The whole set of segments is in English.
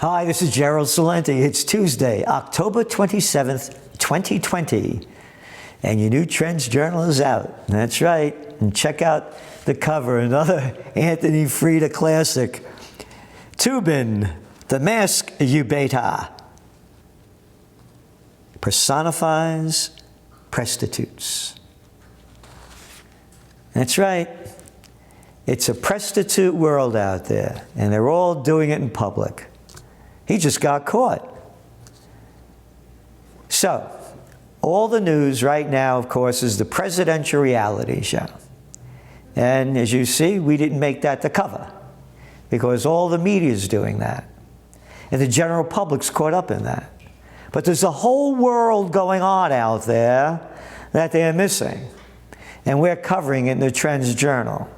Hi, this is Gerald Salenti. It's Tuesday, October 27th, 2020, and your new Trends Journal is out. That's right. And check out the cover, another Anthony Freda classic. Toobin, The Mask You Bator. Personifies, Presstitutes. That's right. It's a prostitute world out there, and they're all doing it in public. He just got caught. So, all the news right now, of course, is the presidential reality show. And as you see, we didn't make that the cover, because all the media is doing that. And the general public's caught up in that. But there's a whole world going on out there that they're missing. And we're covering it in the Trends Journal.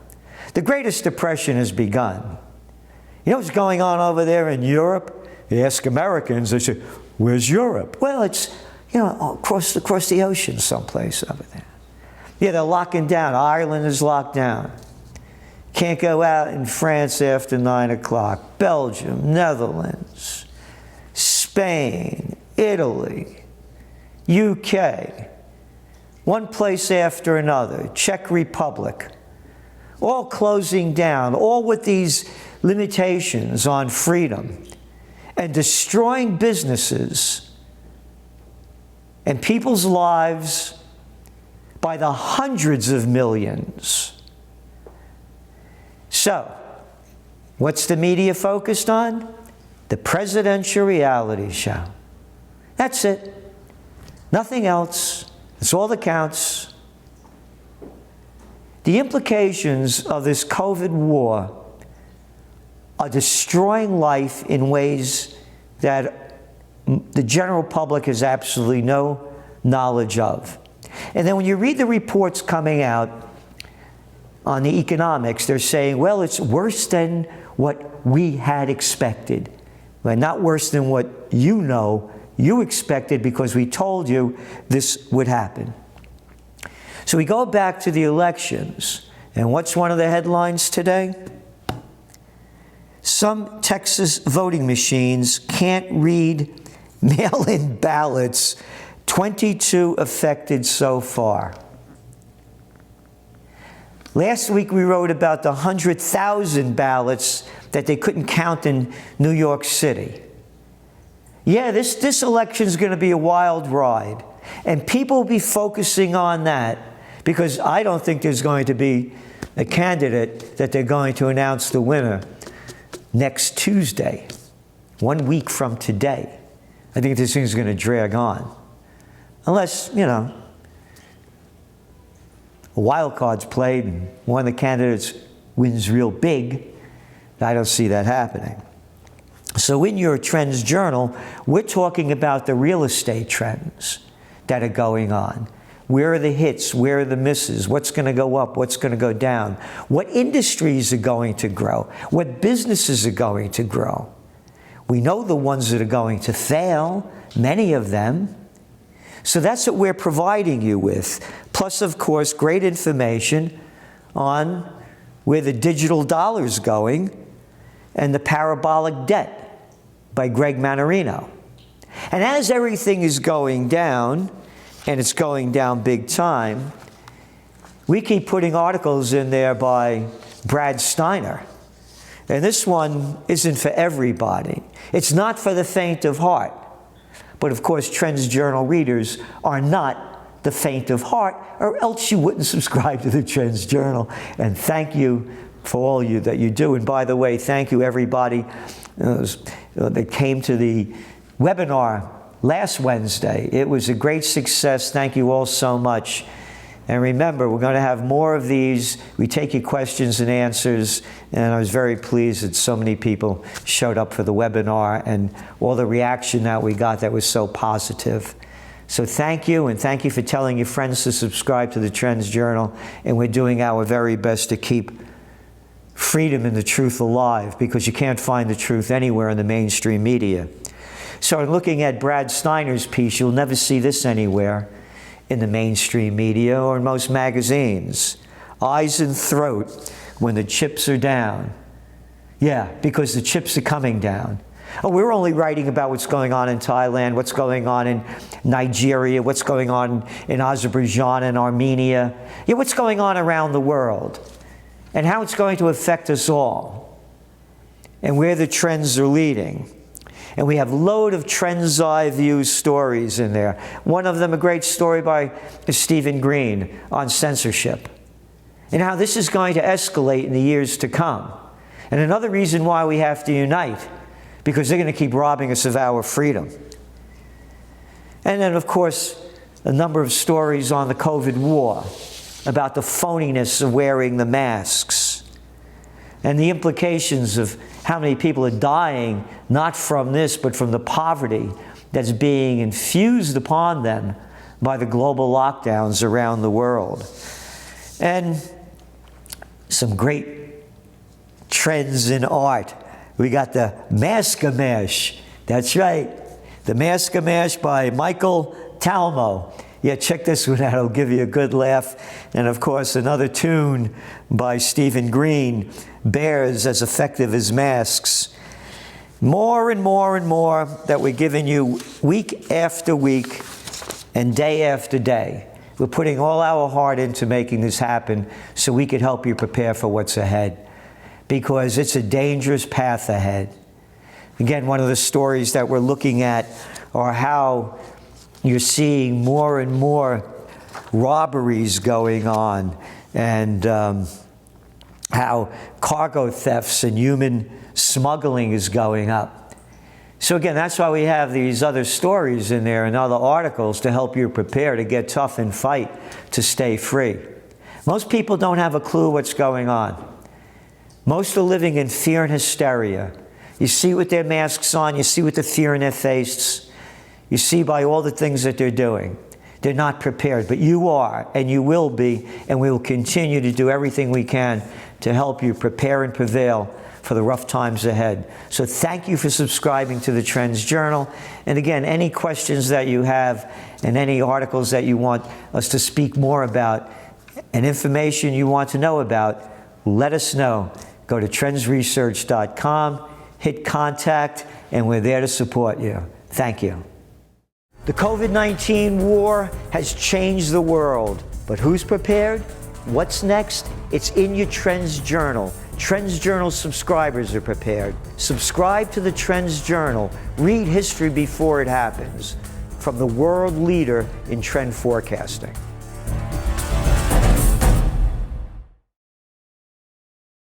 The Greatest Depression has begun. You know what's going on over there in Europe? You ask Americans, they say, where's Europe? Well, it's, across the ocean someplace over there. Yeah, they're locking down. Ireland is locked down. Can't go out in France after 9 o'clock. Belgium, Netherlands, Spain, Italy, UK, one place after another, Czech Republic, all closing down, all with these limitations on freedom and destroying businesses and people's lives by the hundreds of millions. So, what's the media focused on? The presidential reality show. That's it. Nothing else. That's all that counts. The implications of this COVID war are destroying life in ways that the general public has absolutely no knowledge of. And then when you read the reports coming out on the economics, they're saying, well, it's worse than what we had expected. Well, not worse than what you expected, because we told you this would happen. So we go back to the elections, and what's one of the headlines today? Some Texas voting machines can't read mail-in ballots, 22 affected so far. Last week we wrote about the 100,000 ballots that they couldn't count in New York City. Yeah, this election is going to be a wild ride, and people will be focusing on that, because I don't think there's going to be a candidate that they're going to announce the winner next Tuesday, 1 week from today. I think this thing's going to drag on. Unless, a wild card's played and one of the candidates wins real big. I don't see that happening. So in your Trends Journal, we're talking about the real estate trends that are going on. Where are the hits? Where are the misses? What's going to go up? What's going to go down? What industries are going to grow? What businesses are going to grow? We know the ones that are going to fail, many of them. So that's what we're providing you with. Plus, of course, great information on where the digital dollar is going and the parabolic debt by Greg Manarino. And as everything is going down, and it's going down big time, we keep putting articles in there by Brad Steiner. And this one isn't for everybody. It's not for the faint of heart. But of course, Trends Journal readers are not the faint of heart, or else you wouldn't subscribe to the Trends Journal. And thank you for all you that you do. And by the way, thank you everybody that came to the webinar last Wednesday. It was a great success. Thank you all so much. And remember, we're going to have more of these. We take your questions and answers, and I was very pleased that so many people showed up for the webinar and all the reaction that we got that was so positive. So thank you, and thank you for telling your friends to subscribe to the Trends Journal, and we're doing our very best to keep freedom and the truth alive, because you can't find the truth anywhere in the mainstream media. So in looking at Brad Steiner's piece, you'll never see this anywhere in the mainstream media or in most magazines. Eyes and throat when the chips are down. Yeah, because the chips are coming down. Oh, we're only writing about what's going on in Thailand, what's going on in Nigeria, what's going on in Azerbaijan and Armenia. Yeah, what's going on around the world and how it's going to affect us all and where the trends are leading. And we have a load of trends eye view stories in there. One of them, a great story by Stephen Green on censorship and how this is going to escalate in the years to come. And another reason why we have to unite, because they're going to keep robbing us of our freedom. And then, of course, a number of stories on the COVID war about the phoniness of wearing the masks and the implications of how many people are dying, not from this, but from the poverty that's being infused upon them by the global lockdowns around the world. And some great trends in art. We got the Mask-a-Mash. That's right. The Mask-a-Mash by Michael Talmo. Yeah, check this one out. It'll give you a good laugh. And of course, another tune by Stephen Green, Bears as Effective as Masks. More and more and more that we're giving you week after week and day after day. We're putting all our heart into making this happen so we could help you prepare for what's ahead, because it's a dangerous path ahead. Again, one of the stories that we're looking at are how you're seeing more and more robberies going on, and how cargo thefts and human smuggling is going up. So again, that's why we have these other stories in there and other articles to help you prepare to get tough and fight to stay free. Most people don't have a clue what's going on. Most are living in fear and hysteria. You see with their masks on, you see with the fear in their face, you see by all the things that they're doing. They're not prepared, but you are, and you will be, and we will continue to do everything we can to help you prepare and prevail for the rough times ahead. So thank you for subscribing to the Trends Journal. And again, any questions that you have and any articles that you want us to speak more about and information you want to know about, let us know. Go to trendsresearch.com, hit contact, and we're there to support you. Thank you. The COVID-19 war has changed the world, but who's prepared? What's next? It's in your Trends Journal. Trends Journal subscribers are prepared. Subscribe to the Trends Journal. Read history before it happens. From the world leader in trend forecasting.